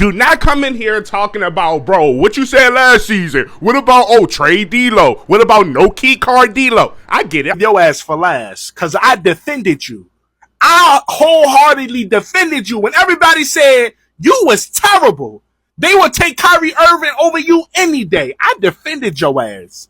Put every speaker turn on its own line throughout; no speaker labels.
Do not come in here talking about, bro, what you said last season. What about, trade D-Lo? What about no key card D-Lo? I get it.
Your ass for last, because I defended you. I wholeheartedly defended you when everybody said you was terrible. They would take Kyrie Irving over you any day. I defended your ass.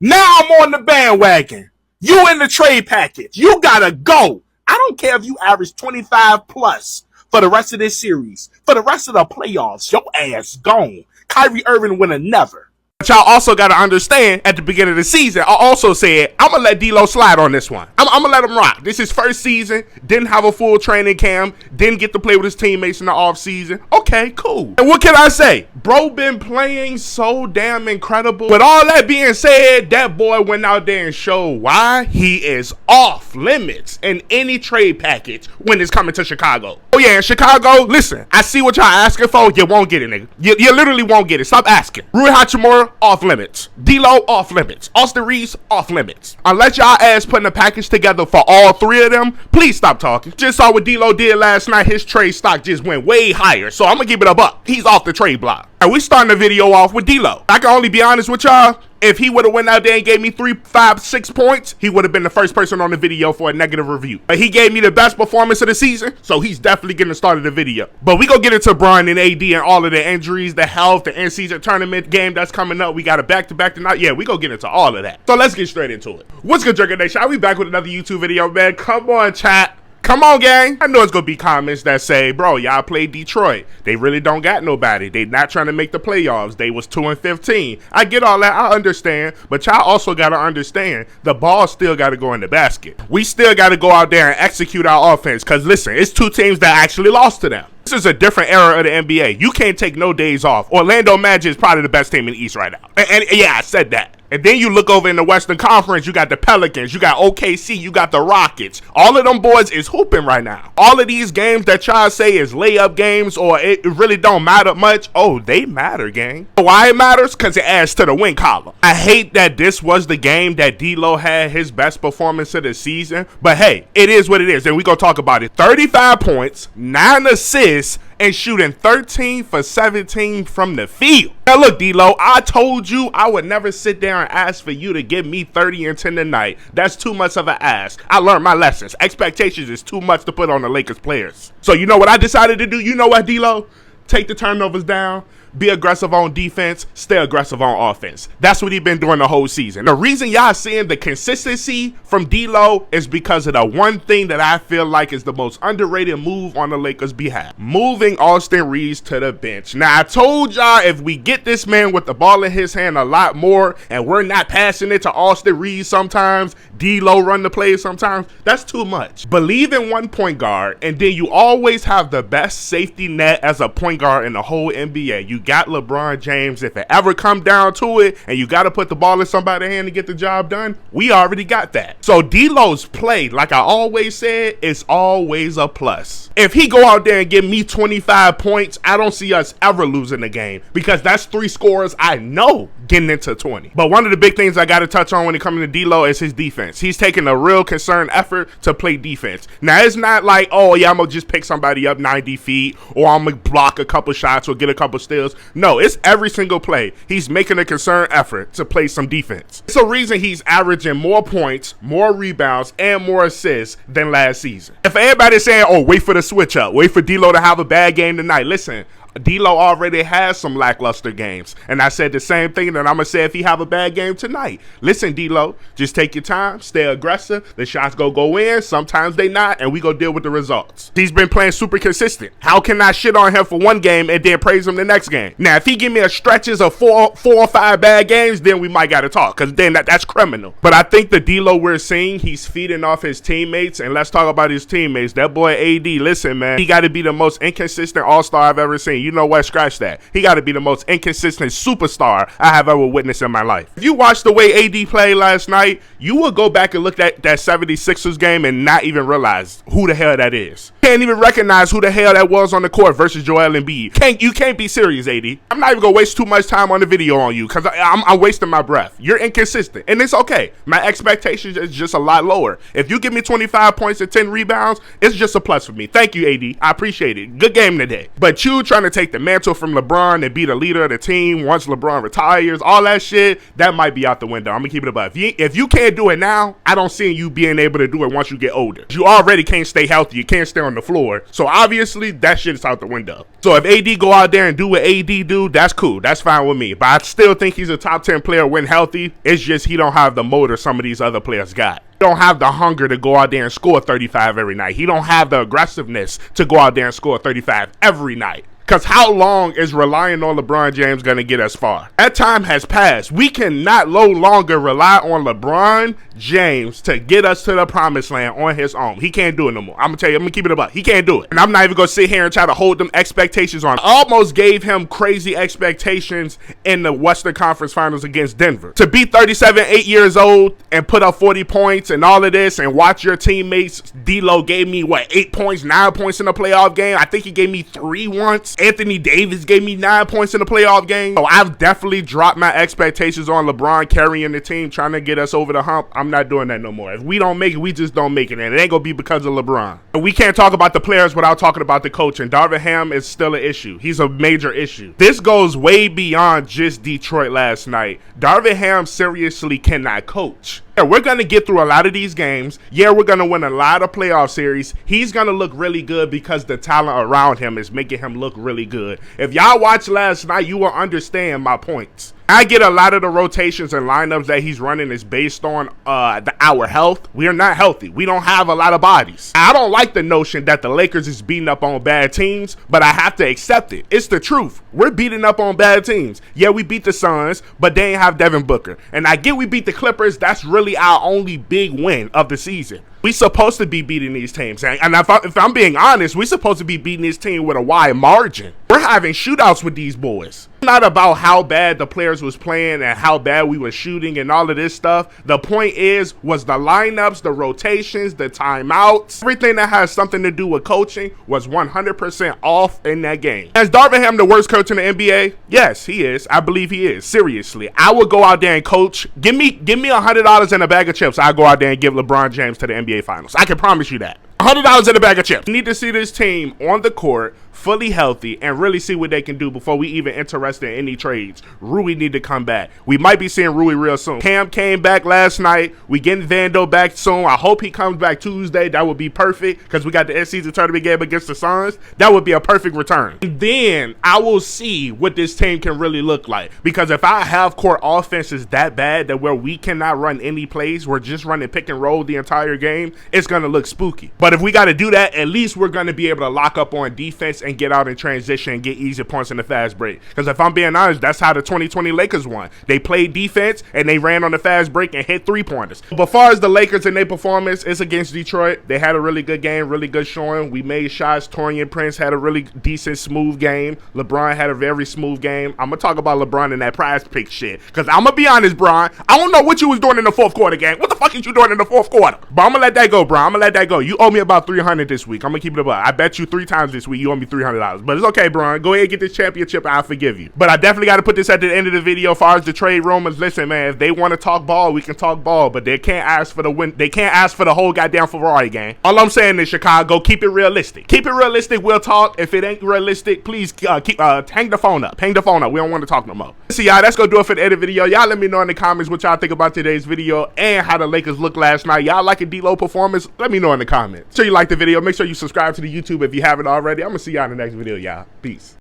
Now I'm on the bandwagon. You in the trade package. You gotta go. I don't care if you average 25 plus for the rest of this series. For the rest of the playoffs, your ass gone. Kyrie Irving winner never.
But y'all also got to understand, at the beginning of the season, I also said, I'm going to let D-Lo slide on this one. I'm going to let him rock. This is his first season, didn't have a full training camp, didn't get to play with his teammates in the offseason. Okay, cool. And what can I say? Bro been playing so damn incredible. With all that being said, that boy went out there and showed why he is off limits in any trade package when it's coming to Chicago. Oh yeah, in Chicago, listen, I see what y'all asking for. You won't get it, nigga. You literally won't get it. Stop asking. Rui Hachimura, off limits. D-Lo, off limits. Austin Reeves, off limits. Unless y'all ass putting a package together for all three of them, please stop talking. Just saw what D-Lo did last night. His trade stock just went way higher. So I'm going to give it a buck. He's off the trade block. And we starting the video off with D-Lo. I can only be honest with y'all. If he would have went out there and gave me 3, 5, 6 points, he would have been the first person on the video for a negative review. But he gave me the best performance of the season, so he's definitely getting started the video. But we gonna get into Bron and AD and all of the injuries, the health, the in-season tournament game that's coming up. We got a back-to-back tonight. Yeah, we gonna get into all of that. So let's get straight into it. What's good, Drinker Nation? I'll be back with another YouTube video, man. Come on, chat. Come on, gang. I know it's going to be comments that say, bro, y'all played Detroit. They really don't got nobody. They not trying to make the playoffs. They was 2-15. I get all that. I understand. But y'all also got to understand the ball still got to go in the basket. We still got to go out there and execute our offense. Because, listen, it's two teams that actually lost to them. This is a different era of the NBA. You can't take no days off. Orlando Magic is probably the best team in the East right now. And yeah, I said that. And then you look over in the Western Conference, you got the Pelicans, you got OKC, you got the Rockets. All of them boys is hooping right now. All of these games that y'all say is layup games or it really don't matter much, oh, they matter, gang. Why it matters? Because it adds to the win column. I hate that this was the game that D-Lo had his best performance of the season, but hey, it is what it is, and we gonna talk about it. 35 points, 9 assists, and shooting 13 for 17 from the field. Now look, D-Lo, I told you I would never sit there and ask for you to give me 30 and 10 tonight. That's too much of an ask. I learned my lessons. Expectations is too much to put on the Lakers players. So you know what I decided to do? You know what, D-Lo? Take the turnovers down. Be aggressive on defense, stay aggressive on offense. That's what he's been doing the whole season. The reason y'all seeing the consistency from D-Lo is because of the one thing that I feel like is the most underrated move on the Lakers' behalf. Moving Austin Reeves to the bench. Now, I told y'all if we get this man with the ball in his hand a lot more and we're not passing it to Austin Reeves sometimes, D-Lo run the plays sometimes, that's too much. Believe in one point guard and then you always have the best safety net as a point guard in the whole NBA. You got LeBron James. If it ever come down to it and you got to put the ball in somebody's hand to get the job done, we already got that. So D-Lo's play, like I always said, is always a plus. If he go out there and give me 25 points, I don't see us ever losing the game because that's 3 scores I know getting into 20. But one of the big things I got to touch on when it comes to D-Lo is his defense. He's taking a real concerned effort to play defense. Now, it's not like, oh, yeah, I'm going to just pick somebody up 90 feet or I'm going to block a couple shots or get a couple steals. No, it's every single play. He's making a concerned effort to play some defense. It's a reason he's averaging more points, more rebounds, and more assists than last season. If everybody's saying, oh, wait for the switch up, wait for D-Lo to have a bad game tonight, listen, D-Lo already has some lackluster games. And I said the same thing that I'm going to say if he have a bad game tonight. Listen, D-Lo, just take your time, stay aggressive. The shots go in, sometimes they not, and we go deal with the results. He's been playing super consistent. How can I shit on him for one game and then praise him the next game? Now, if he give me a stretches of four or five bad games, then we might got to talk, because then that's criminal. But I think the D-Lo we're seeing, he's feeding off his teammates, and let's talk about his teammates. That boy AD, listen, man, he got to be the most inconsistent all-star I've ever seen. You know what? Scratch that. He got to be the most inconsistent superstar I have ever witnessed in my life. If you watched the way AD played last night, you will go back and look at that 76ers game and not even realize who the hell that is. Can't even recognize who the hell that was on the court versus Joel Embiid. You can't be serious, AD. I'm not even going to waste too much time on the video on you because I'm wasting my breath. You're inconsistent, and it's okay. My expectations is just a lot lower. If you give me 25 points and 10 rebounds, it's just a plus for me. Thank you, AD. I appreciate it. Good game today. But you trying to to take the mantle from LeBron and be the leader of the team once LeBron retires, all that shit, that might be out the window. I'm gonna keep it above. If you can't do it now, I don't see you being able to do it once you get older. You already can't stay healthy. You can't stay on the floor. So obviously that shit is out the window. So if AD go out there and do what AD do, that's cool. That's fine with me. But I still think he's a top 10 player when healthy. It's just he don't have the motor some of these other players got. He don't have the hunger to go out there and score 35 every night. He don't have the aggressiveness to go out there and score 35 every night. Because how long is relying on LeBron James going to get us far? That time has passed. We cannot no longer rely on LeBron James to get us to the promised land on his own. He can't do it no more. I'm going to tell you, I'm going to keep it above. He can't do it. And I'm not even going to sit here and try to hold them expectations on. I almost gave him crazy expectations in the Western Conference Finals against Denver. To be 37, 8 years old and put up 40 points and all of this and watch your teammates. D-Lo gave me, 8 points, 9 points in the playoff game. I think he gave me 3 once. Anthony Davis gave me 9 points in the playoff game. So I've definitely dropped my expectations on LeBron carrying the team, trying to get us over the hump. I'm not doing that no more. If we don't make it, we just don't make it. And it ain't going to be because of LeBron. And we can't talk about the players without talking about the coaching. Darvin Ham is still an issue. He's a major issue. This goes way beyond just Detroit last night. Darvin Ham seriously cannot coach. Yeah, we're going to get through a lot of these games. Yeah, we're going to win a lot of playoff series. He's going to look really good because the talent around him is making him look really good. If y'all watched last night, you will understand my points. I get a lot of the rotations and lineups that he's running is based on our health. We are not healthy. We don't have a lot of bodies. I don't like the notion that the Lakers is beating up on bad teams, but I have to accept it. It's the truth. We're beating up on bad teams. Yeah, we beat the Suns, but they ain't have Devin Booker. And I get we beat the Clippers. That's really our only big win of the season. We supposed to be beating these teams. And if I'm being honest, we supposed to be beating this team with a wide margin. We're having shootouts with these boys. It's not about how bad the players was playing and how bad we were shooting and all of this stuff. The point was the lineups, the rotations, the timeouts, everything that has something to do with coaching was 100% off in that game. Is Darvin Ham the worst coach in the NBA? Yes, he is. I believe he is. Seriously. I would go out there and coach. Give me $100 and a bag of chips. I'll go out there and give LeBron James to the NBA Finals. I can promise you that. $100 in a bag of chips. We need to see this team on the court, fully healthy, and really see what they can do before we even interested in any trades. Rui need to come back. We might be seeing Rui real soon. Cam came back last night. We getting Vando back soon. I hope he comes back Tuesday. That would be perfect because we got the season tournament game against the Suns. That would be a perfect return. And then I will see what this team can really look like. Because if our half-court offense is that bad that where we cannot run any plays, we're just running pick and roll the entire game, it's going to look spooky. But if we got to do that, at least we're going to be able to lock up on defense and get out in transition and get easy points in the fast break. Because if I'm being honest, that's how the 2020 Lakers won. They played defense and they ran on the fast break and hit 3-pointers. But as far as the Lakers and their performance, it's against Detroit. They had a really good game, really good showing. We made shots. Taurean Prince had a really decent, smooth game. LeBron had a very smooth game. I'm going to talk about LeBron and that prize pick shit. Because I'm going to be honest, Bron, I don't know what you was doing in the fourth quarter game. What the fuck is you doing in the fourth quarter? But I'm going to let that go, Bron. I'm going to let that go. You owe me about $300 this week. I'm going to keep it above. I bet you 3 times this week you owe me $300. But it's okay, Bron. Go ahead and get this championship. I'll forgive you. But I definitely got to put this at the end of the video as far as the trade rumors. Listen, man, if they want to talk ball, we can talk ball. But they can't ask for the win. They can't ask for the whole goddamn Ferrari game. All I'm saying is, Chicago, keep it realistic. Keep it realistic. We'll talk. If it ain't realistic, please hang the phone up. Hang the phone up. We don't want to talk no more. So, y'all, that's going to do it for the end of the video. Y'all let me know in the comments what y'all think about today's video and how the Lakers looked last night. Y'all like a D-Lo performance? Let me know in the comments. Make sure you like the video. Make sure you subscribe to the YouTube if you haven't already. I'm going to see y'all in the next video, y'all. Peace.